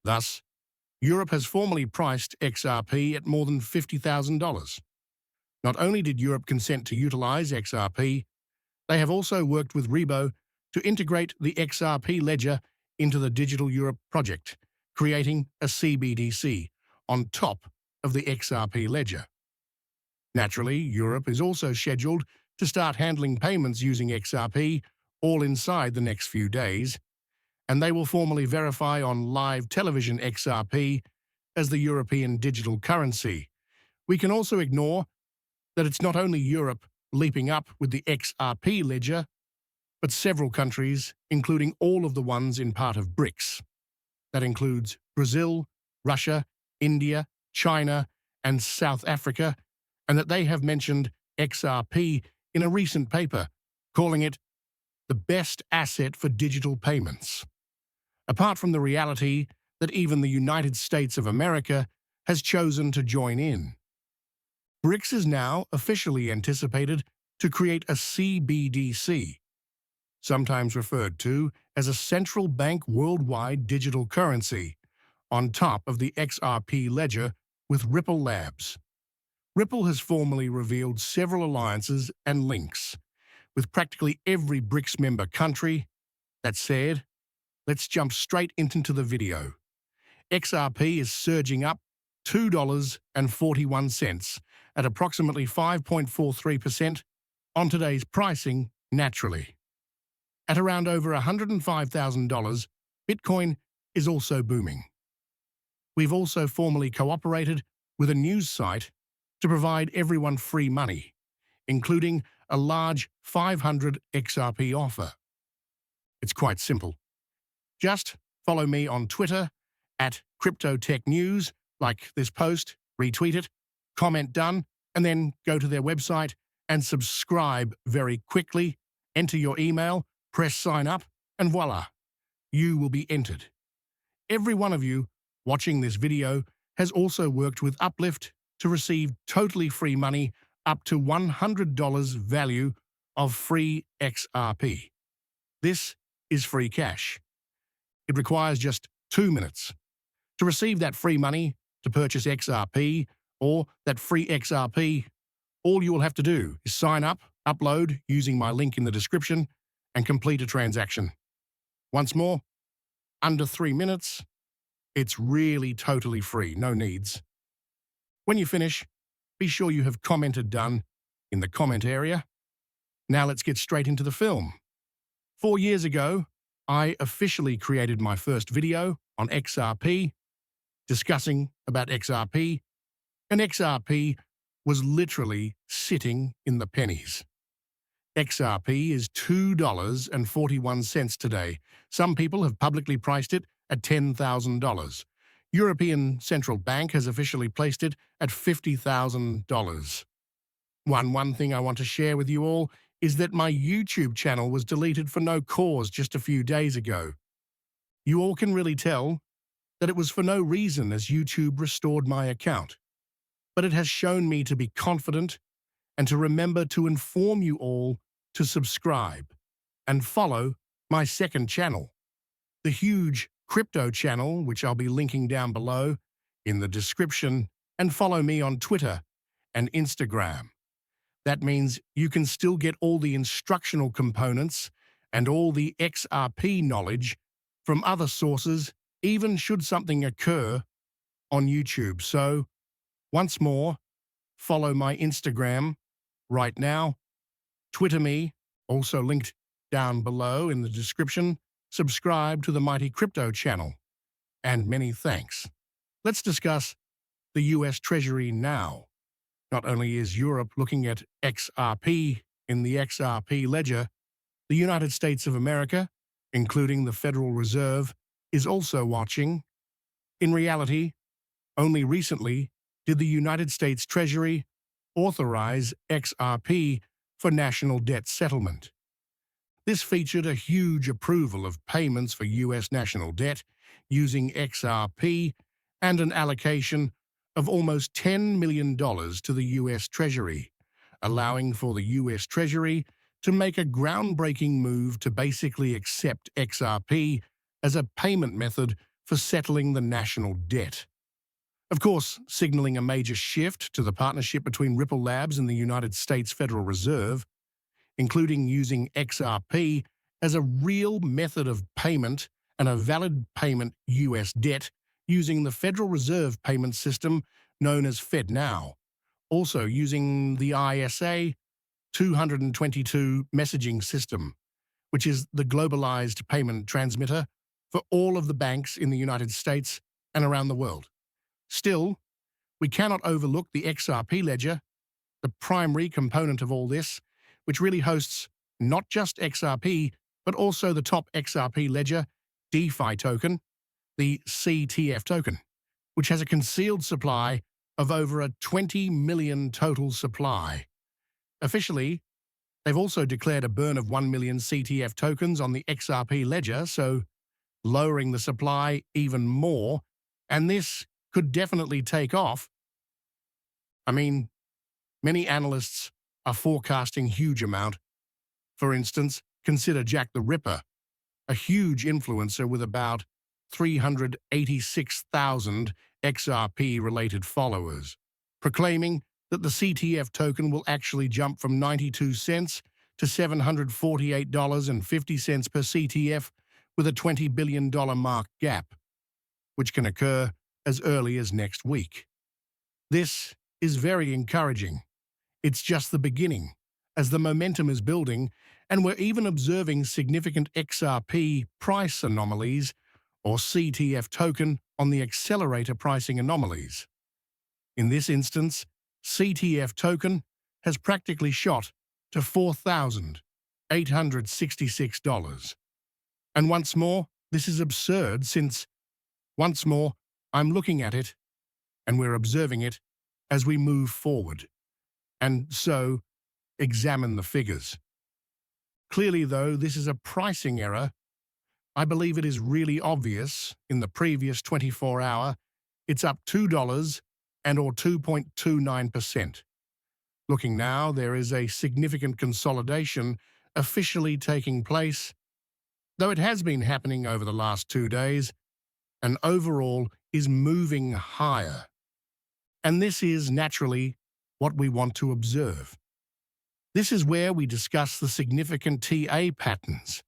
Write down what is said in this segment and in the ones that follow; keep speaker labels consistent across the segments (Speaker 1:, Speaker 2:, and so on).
Speaker 1: Thus, Europe has formally priced XRP at more than $50,000. Not only did Europe consent to utilize XRP, they have also worked with Rebo to integrate the XRP ledger into the Digital Europe project, creating a CBDC on top of the XRP ledger. Naturally, Europe is also scheduled to start handling payments using XRP all inside the next few days, and they will formally verify on live television XRP as the European digital currency. We can also ignore that it's not only Europe leaping up with the XRP ledger, but several countries, including all of the ones in part of BRICS. That includes Brazil, Russia, India, China, and South Africa, and that they have mentioned XRP in a recent paper, calling it the best asset for digital payments. Apart from the reality that even the United States of America has chosen to join in. BRICS is now officially anticipated to create a CBDC, sometimes referred to as a central bank worldwide digital currency, on top of the XRP ledger with Ripple Labs. Ripple has formally revealed several alliances and links with practically every BRICS member country. That said, let's jump straight into the video. XRP is surging up $2.41 at approximately 5.43% on today's pricing naturally. At around over $105,000, Bitcoin is also booming. We've also formally cooperated with a news site to provide everyone free money, including a large 500 XRP offer. It's quite simple. Just follow me on Twitter at CryptoTechNews, like this post, retweet it, comment done, and then go to their website and subscribe very quickly, enter your email, press sign up, and voila, you will be entered. Every one of you watching this video has also worked with Uplift to receive totally free money up to $100 value of free XRP. This is free cash. It requires just 2 minutes. To receive that free money to purchase XRP or that free XRP, all you will have to do is sign up, upload using my link in the description, and complete a transaction. Once more, under 3 minutes, it's really totally free, no needs. When you finish, be sure you have commented done in the comment area. Now let's get straight into the film. 4 years ago, I officially created my first video on XRP, discussing about XRP, and XRP was literally sitting in the pennies. XRP is $2.41 today. Some people have publicly priced it at $10,000. European Central Bank has officially placed it at $50,000. One thing I want to share with you all is that my YouTube channel was deleted for no cause just a few days ago. You all can really tell that it was for no reason, as YouTube restored my account. But it has shown me to be confident and to remember to inform you all to subscribe and follow my second channel, the huge crypto channel, which I'll be linking down below in the description, and follow me on Twitter and Instagram. That means you can still get all the instructional components and all the XRP knowledge from other sources, even should something occur on YouTube. So, once more, follow my Instagram right now, Twitter me, also linked down below in the description, subscribe to the Mighty Crypto channel, and many thanks. Let's discuss the US Treasury now. Not only is Europe looking at XRP in the XRP ledger, the United States of America, including the Federal Reserve, is also watching. In reality, only recently did the United States Treasury authorize XRP for national debt settlement. This featured a huge approval of payments for U.S. national debt using XRP and an allocation of almost $10 million to the U.S. Treasury, allowing for the U.S. Treasury to make a groundbreaking move to basically accept XRP as a payment method for settling the national debt. Of course, signaling a major shift to the partnership between Ripple Labs and the United States Federal Reserve, including using XRP as a real method of payment and a valid payment US debt using the Federal Reserve payment system known as FedNow, also using the ISA 222 messaging system, which is the globalized payment transmitter for all of the banks in the United States and around the world. Still, we cannot overlook the XRP ledger, the primary component of all this, which really hosts not just XRP, but also the top XRP ledger DeFi token, the CTF token, which has a concealed supply of over a 20 million total supply. Officially, they've also declared a burn of 1 million CTF tokens on the XRP ledger, so lowering the supply even more, and this could definitely take off. I mean, many analysts are forecasting huge amount. For instance, consider Jack the Ripper, a huge influencer with about 386,000 XRP-related followers, proclaiming that the CTF token will actually jump from 92 cents to $748.50 per CTF with a $20 billion mark gap, which can occur as early as next week. This is very encouraging. It's just the beginning, as the momentum is building, and we're even observing significant XRP price anomalies, or CTF token, on the accelerator pricing anomalies. In this instance, CTF token has practically shot to $4,866. And once more, this is absurd since, once more, I'm looking at it, and we're observing it as we move forward. And so, examine the figures. Clearly, though, this is a pricing error. I believe it is really obvious. In the previous 24-hour, it's up $2 and or 2.29%. Looking now, there is a significant consolidation officially taking place, though it has been happening over the last 2 days, and overall is moving higher. And this is naturally what we want to observe. This is where we discuss the significant TA patterns,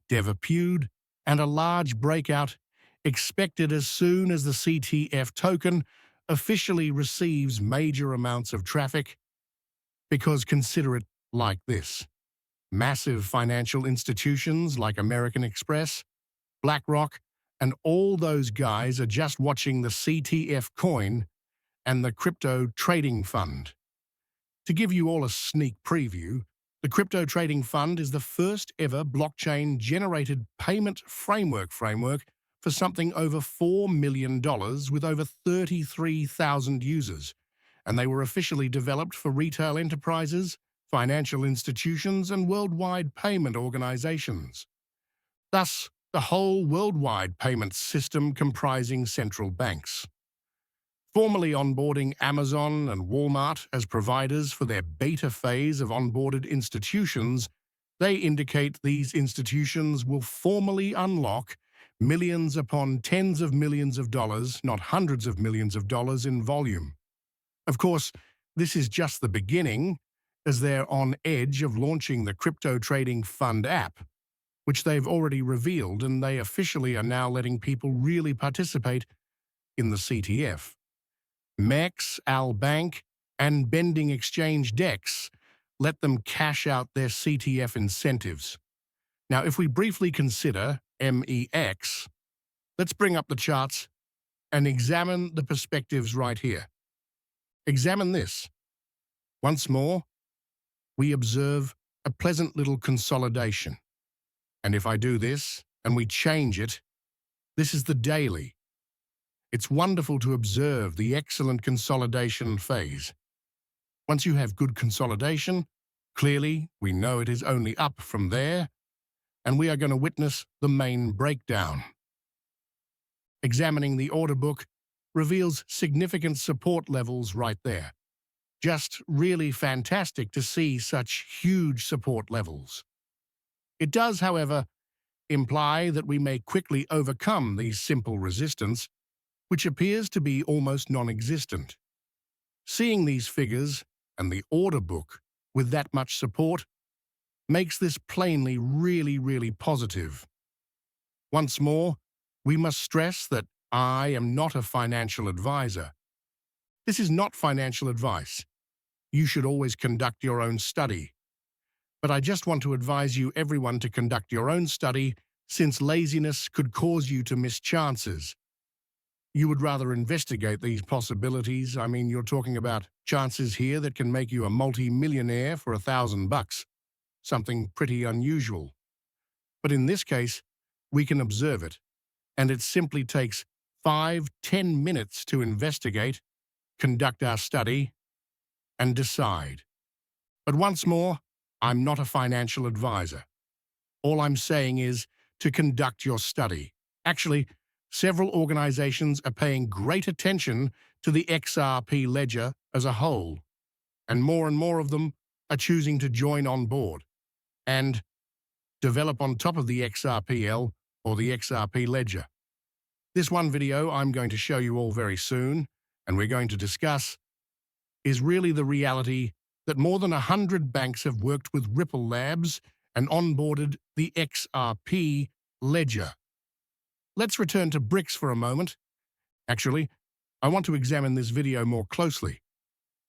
Speaker 1: devalued, and a large breakout expected as soon as the CTF token officially receives major amounts of traffic. Because consider it like this. Massive financial institutions like American Express, BlackRock, and all those guys are just watching the CTF coin and the crypto trading fund. To give you all a sneak preview, the Crypto Trading Fund is the first ever blockchain-generated payment framework for something over $4 million with over 33,000 users, and they were officially developed for retail enterprises, financial institutions, and worldwide payment organizations. Thus, the whole worldwide payment system comprising central banks. Formally onboarding Amazon and Walmart as providers for their beta phase of onboarded institutions, they indicate these institutions will formally unlock millions upon tens of millions of dollars, not hundreds of millions of dollars in volume. Of course, this is just the beginning, as they're on edge of launching the Crypto Trading Fund app, which they've already revealed, and they officially are now letting people really participate in the CTF. MEX, Bank, and Bending Exchange DEX let them cash out their CTF incentives. Now, if we briefly consider MEX, let's bring up the charts and examine the perspectives right here. Examine this. Once more, we observe a pleasant little consolidation. And if I do this and we change it, this is the daily. It's wonderful to observe the excellent consolidation phase. Once you have good consolidation, clearly we know it is only up from there, and we are going to witness the main breakdown. Examining the order book reveals significant support levels right there. Just really fantastic to see such huge support levels. It does, however, imply that we may quickly overcome the simple resistance, which appears to be almost non-existent. Seeing these figures and the order book with that much support makes this plainly really positive. Once more, we must stress that I am not a financial advisor. This is not financial advice. You should always conduct your own study. But I just want to advise you everyone to conduct your own study, since laziness could cause you to miss chances. You would rather investigate these possibilities. I mean, you're talking about chances here that can make you a multi-millionaire for $1,000, something pretty unusual. But in this case, we can observe it, and it simply takes 5-10 minutes to investigate, conduct our study, and decide. But once more, I'm not a financial advisor. All I'm saying is to conduct your study. Actually, several organizations are paying great attention to the XRP ledger as a whole, and more of them are choosing to join on board and develop on top of the XRPL or the XRP ledger. This one video I'm going to show you all very soon, and we're going to discuss, is really the reality that more than 100 banks have worked with Ripple Labs and onboarded the XRP ledger. Let's return to BRICS for a moment. Actually, I want to examine this video more closely.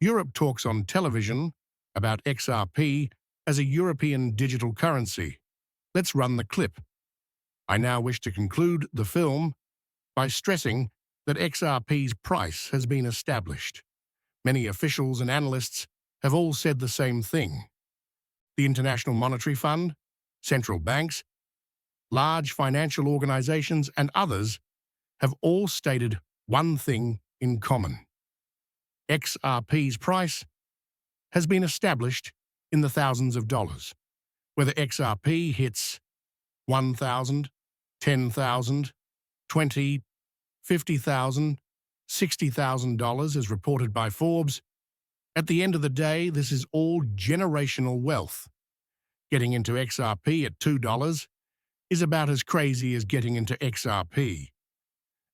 Speaker 1: Europe talks on television about XRP as a European digital currency. Let's run the clip. I now wish to conclude the film by stressing that XRP's price has been established. Many officials and analysts have all said the same thing. The International Monetary Fund, central banks, large financial organizations, and others have all stated one thing in common. XRP's price has been established in the thousands of dollars. Whether XRP hits $1,000, $10,000, $20,000, $50,000, $60,000 as reported by Forbes, at the end of the day, this is all generational wealth. Getting into XRP at $2 is about as crazy as getting into XRP.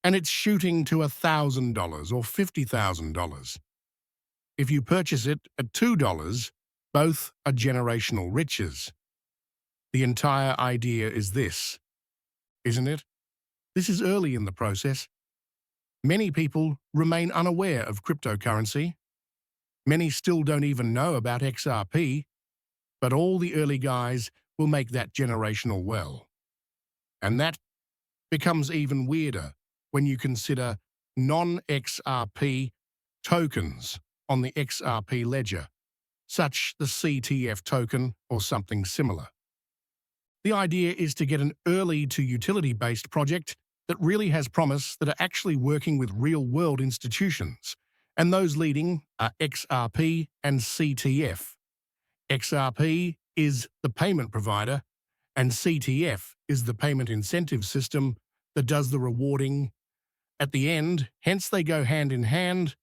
Speaker 1: And it's shooting to $1,000 or $50,000. If you purchase it at $2, both are generational riches. The entire idea is this, isn't it? This is early in the process. Many people remain unaware of cryptocurrency. Many still don't even know about XRP, but all the early guys will make that generational well. And that becomes even weirder when you consider non-XRP tokens on the XRP ledger, such the CTF token or something similar. The idea is to get an early to utility-based project that really has promise, that are actually working with real-world institutions, and those leading are XRP and CTF. XRP is the payment provider, and CTF is the payment incentive system that does the rewarding at the end. Hence, they go hand in hand,